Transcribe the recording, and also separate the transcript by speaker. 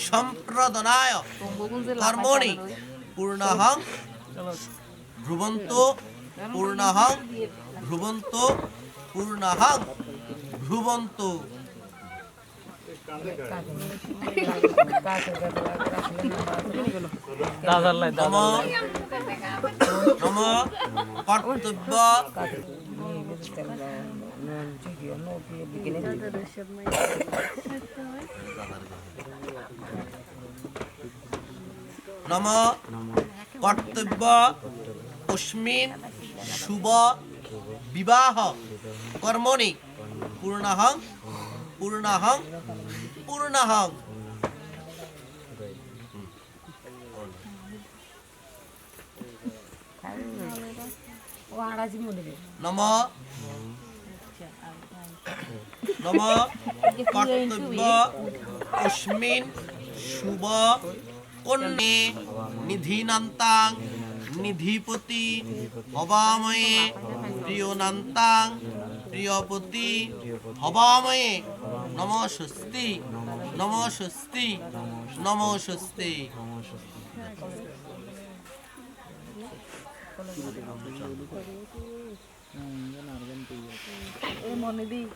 Speaker 1: সম্প্রদানায় কর্মণি পূর্ণাহং ভ্রুবন্ত পূর্ণাহং ভ্রুবন্ত পূর্ণাহং ভ্রুবন্ত। নম নম কর্তব্য নম কর্তব্য অস্মিন শুভ বিবাহ কর্মণি পূর্ণাহং পূর্ণাহং পূর্ণাহং। নম নম কর্তব্য অস্মিন শুভ কন্যে নিধিনান্তাং নিধিপতি হবাময়ে প্রিয়নান্তাং প্রিয়পতি হবাময়ে। নম স্বস্তি নম স্বস্তি নম স্বস্তি।
Speaker 2: মনে দিই